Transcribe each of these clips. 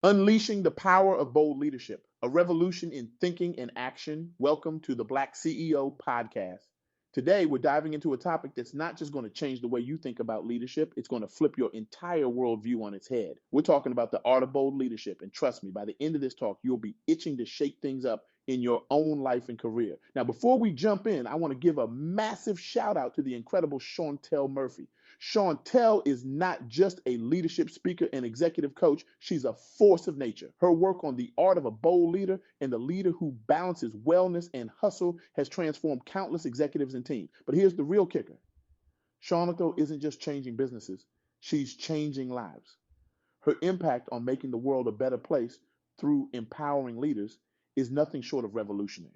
Unleashing the power of bold leadership, a revolution in thinking and action. Welcome to the Black CEO Podcast. Today, we're diving into a topic that's not just going to change the way you think about leadership, it's going to flip your entire worldview on its head. We're talking about the art of bold leadership. And trust me, by the end of this talk, you'll be itching to shake things up in your own life and career. Now, before we jump in, I want to give a massive shout out to the incredible Shauntel Murphy. Shauntel is not just a leadership speaker and executive coach, she's a force of nature. Her work on the art of a bold leader and the leader who balances wellness and hustle has transformed countless executives and teams. But here's the real kicker. Shauntel isn't just changing businesses, she's changing lives. Her impact on making the world a better place through empowering leaders is nothing short of revolutionary.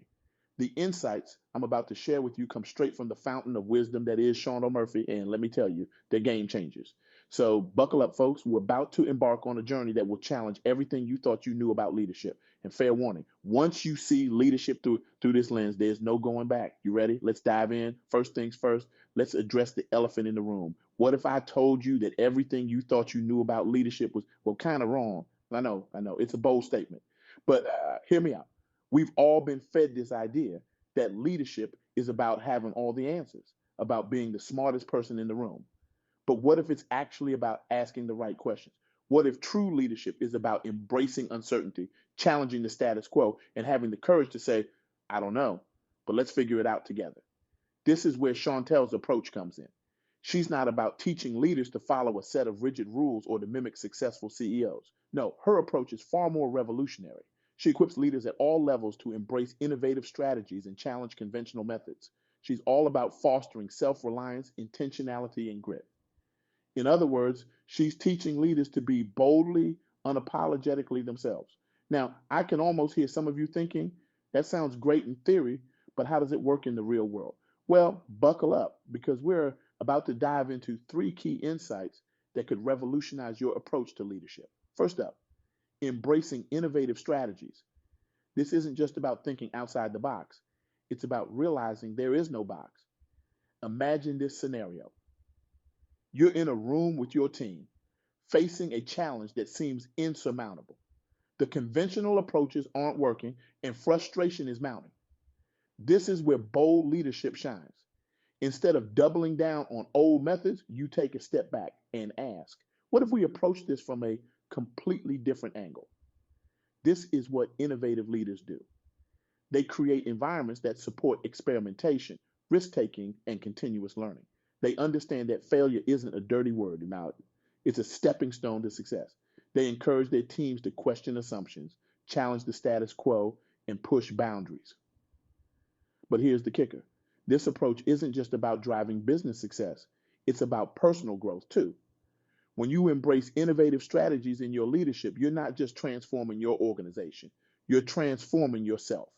The insights I'm about to share with you come straight from the fountain of wisdom that is Shauntel Murphy, and let me tell you, they're game changers. So buckle up, folks. We're about to embark on a journey that will challenge everything you thought you knew about leadership. And fair warning, once you see leadership through this lens, there's no going back. You ready? Let's dive in. First things first, let's address the elephant in the room. What if I told you that everything you thought you knew about leadership was, well, kind of wrong? I know, it's a bold statement. But hear me out. We've all been fed this idea that leadership is about having all the answers, about being the smartest person in the room. But what if it's actually about asking the right questions? What if true leadership is about embracing uncertainty, challenging the status quo, and having the courage to say, I don't know, but let's figure it out together? This is where Shauntel's approach comes in. She's not about teaching leaders to follow a set of rigid rules or to mimic successful CEOs. No, her approach is far more revolutionary. She equips leaders at all levels to embrace innovative strategies and challenge conventional methods. She's all about fostering self-reliance, intentionality, and grit. In other words, she's teaching leaders to be boldly, unapologetically themselves. Now, I can almost hear some of you thinking, that sounds great in theory, but how does it work in the real world? Well, buckle up because we're about to dive into three key insights that could revolutionize your approach to leadership. First up, embracing innovative strategies. This isn't just about thinking outside the box, it's about realizing there is no box. Imagine this scenario. You're in a room with your team, facing a challenge that seems insurmountable. The conventional approaches aren't working, and frustration is mounting. This is where bold leadership shines. Instead of doubling down on old methods, you take a step back and ask, what if we approach this from a completely different angle? This is what innovative leaders do. They create environments that support experimentation, risk taking, and continuous learning. They understand that failure isn't a dirty word, now it's a stepping stone to success. They encourage their teams to question assumptions, challenge the status quo, and push boundaries. But here's the kicker. This approach isn't just about driving business success, it's about personal growth too. When you embrace innovative strategies in your leadership, you're not just transforming your organization, you're transforming yourself.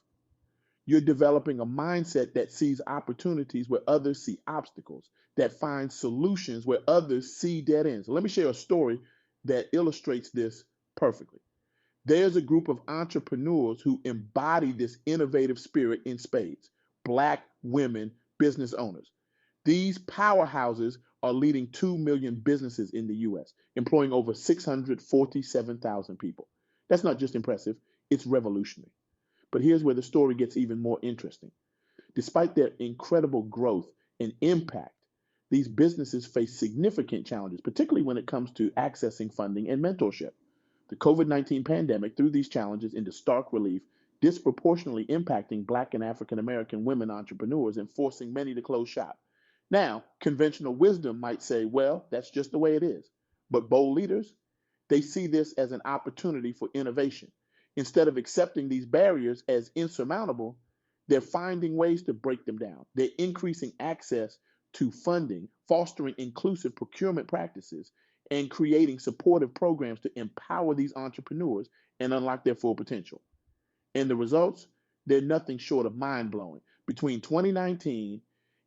You're developing a mindset that sees opportunities where others see obstacles, that finds solutions where others see dead ends. Let me share a story that illustrates this perfectly. There's a group of entrepreneurs who embody this innovative spirit in spades. Black women business owners. These powerhouses are leading 2 million businesses in the US, employing over 647,000 people. That's not just impressive, it's revolutionary. But here's where the story gets even more interesting. Despite their incredible growth and impact, these businesses face significant challenges, particularly when it comes to accessing funding and mentorship. The COVID-19 pandemic threw these challenges into stark relief, disproportionately impacting Black and African American women entrepreneurs and forcing many to close shop. Now, conventional wisdom might say, well, that's just the way it is. But bold leaders, they see this as an opportunity for innovation. Instead of accepting these barriers as insurmountable, they're finding ways to break them down. They're increasing access to funding, fostering inclusive procurement practices, and creating supportive programs to empower these entrepreneurs and unlock their full potential. And the results, they're nothing short of mind blowing. Between 2019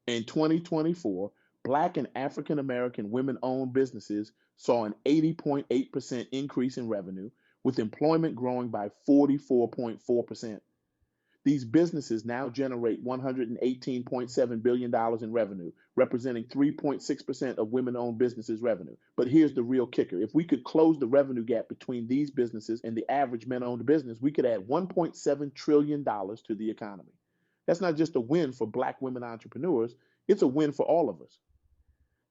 and 2024, Black and African American women owned businesses saw an 80.8% increase in revenue, with employment growing by 44.4%. These businesses now generate $118.7 billion in revenue, representing 3.6% of women-owned businesses' revenue. But here's the real kicker. If we could close the revenue gap between these businesses and the average men-owned business, we could add $1.7 trillion to the economy. That's not just a win for Black women entrepreneurs, it's a win for all of us.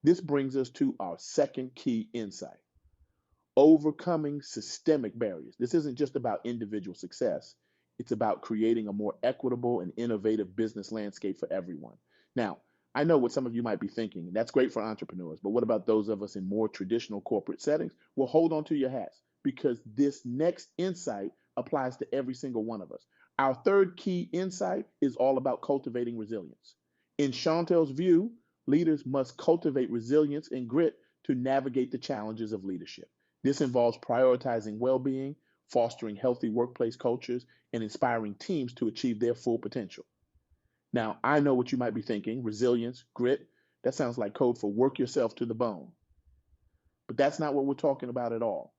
This brings us to our second key insight: overcoming systemic barriers. This isn't just about individual success. It's about creating a more equitable and innovative business landscape for everyone. Now, I know what some of you might be thinking. That's great for entrepreneurs, but what about those of us in more traditional corporate settings? Well, hold on to your hats, because this next insight applies to every single one of us. Our third key insight is all about cultivating resilience. In Shauntel's view, leaders must cultivate resilience and grit to navigate the challenges of leadership. This involves prioritizing well-being, fostering healthy workplace cultures, and inspiring teams to achieve their full potential. Now, I know what you might be thinking: resilience, grit, that sounds like code for work yourself to the bone. But that's not what we're talking about at all.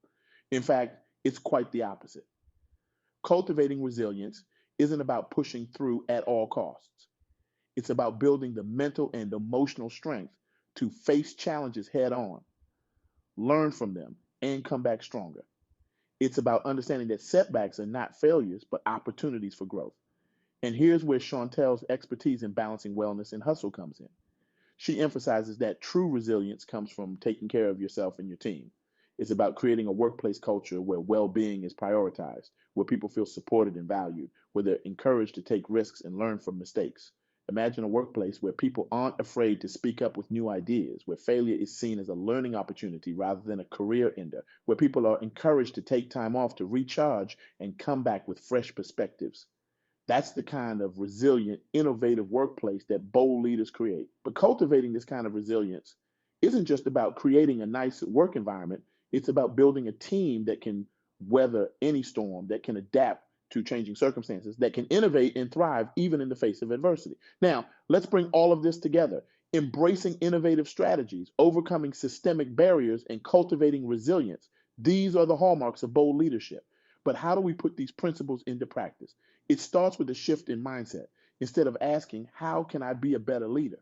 In fact, it's quite the opposite. Cultivating resilience isn't about pushing through at all costs. It's about building the mental and emotional strength to face challenges head on, learn from them, and come back stronger. It's about understanding that setbacks are not failures, but opportunities for growth. And here's where Shauntel's expertise in balancing wellness and hustle comes in. She emphasizes that true resilience comes from taking care of yourself and your team. It's about creating a workplace culture where well-being is prioritized, where people feel supported and valued, where they're encouraged to take risks and learn from mistakes. Imagine a workplace where people aren't afraid to speak up with new ideas, where failure is seen as a learning opportunity rather than a career ender, where people are encouraged to take time off to recharge and come back with fresh perspectives. That's the kind of resilient, innovative workplace that bold leaders create. But cultivating this kind of resilience isn't just about creating a nice work environment. It's about building a team that can weather any storm, that can adapt to changing circumstances, that can innovate and thrive even in the face of adversity. Now, let's bring all of this together. Embracing innovative strategies, overcoming systemic barriers, and cultivating resilience. These are the hallmarks of bold leadership. But how do we put these principles into practice? It starts with a shift in mindset. Instead of asking, how can I be a better leader?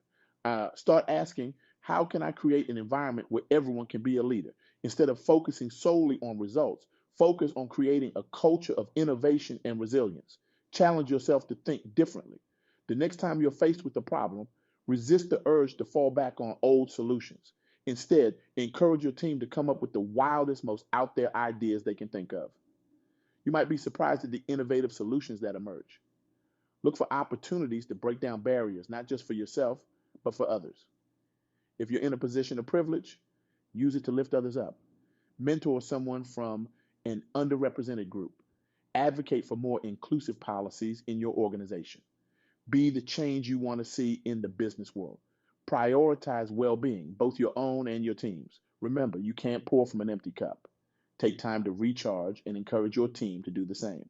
Start asking, how can I create an environment where everyone can be a leader? Instead of focusing solely on results, focus on creating a culture of innovation and resilience. Challenge yourself to think differently. The next time you're faced with a problem, resist the urge to fall back on old solutions. Instead, encourage your team to come up with the wildest, most out there ideas they can think of. You might be surprised at the innovative solutions that emerge. Look for opportunities to break down barriers, not just for yourself, but for others. If you're in a position of privilege, use it to lift others up. Mentor someone from an underrepresented group. Advocate for more inclusive policies in your organization. Be the change you want to see in the business world. Prioritize well-being, both your own and your team's. Remember, you can't pour from an empty cup. Take time to recharge and encourage your team to do the same.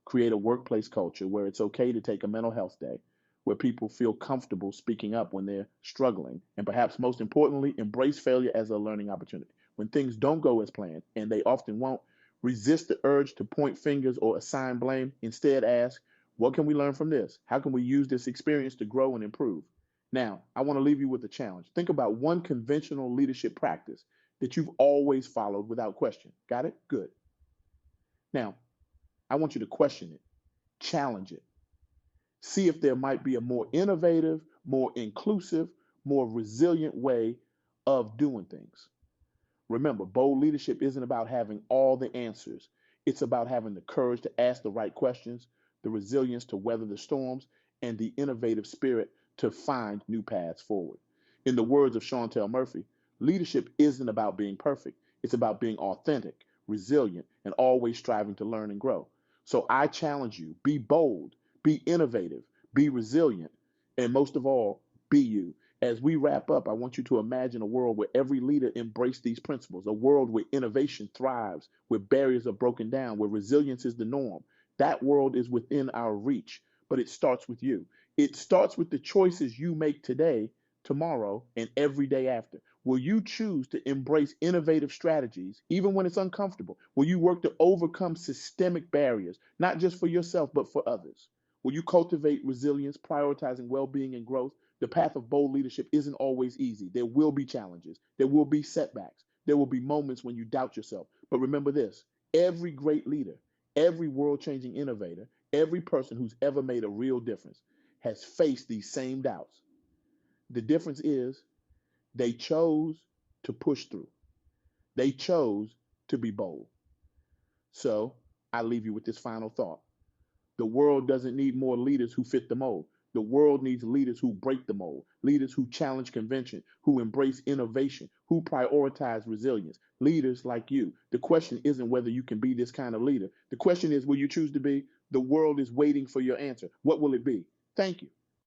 Create a workplace culture where it's okay to take a mental health day, where people feel comfortable speaking up when they're struggling, and perhaps most importantly, embrace failure as a learning opportunity. When things don't go as planned, and they often won't, resist the urge to point fingers or assign blame. Instead, ask, what can we learn from this? How can we use this experience to grow and improve? Now, I want to leave you with a challenge. Think about one conventional leadership practice that you've always followed without question. Got it? Good. Now, I want you to question it, challenge it. See if there might be a more innovative, more inclusive, more resilient way of doing things. Remember, bold leadership isn't about having all the answers. It's about having the courage to ask the right questions, the resilience to weather the storms, and the innovative spirit to find new paths forward. In the words of Shauntel Murphy, leadership isn't about being perfect. It's about being authentic, resilient, and always striving to learn and grow. So I challenge you, be bold, be innovative, be resilient, and most of all, be you. As we wrap up, I want you to imagine a world where every leader embraced these principles, a world where innovation thrives, where barriers are broken down, where resilience is the norm. That world is within our reach, but it starts with you. It starts with the choices you make today, tomorrow, and every day after. Will you choose to embrace innovative strategies, even when it's uncomfortable? Will you work to overcome systemic barriers, not just for yourself, but for others? Will you cultivate resilience, prioritizing well-being and growth? The path of bold leadership isn't always easy. There will be challenges. There will be setbacks. There will be moments when you doubt yourself. But remember this, every great leader, every world-changing innovator, every person who's ever made a real difference has faced these same doubts. The difference is they chose to push through. They chose to be bold. So I leave you with this final thought. The world doesn't need more leaders who fit the mold. The world needs leaders who break the mold, leaders who challenge convention, who embrace innovation, who prioritize resilience, leaders like you. The question isn't whether you can be this kind of leader. The question is, will you choose to be? The world is waiting for your answer. What will it be? Thank you.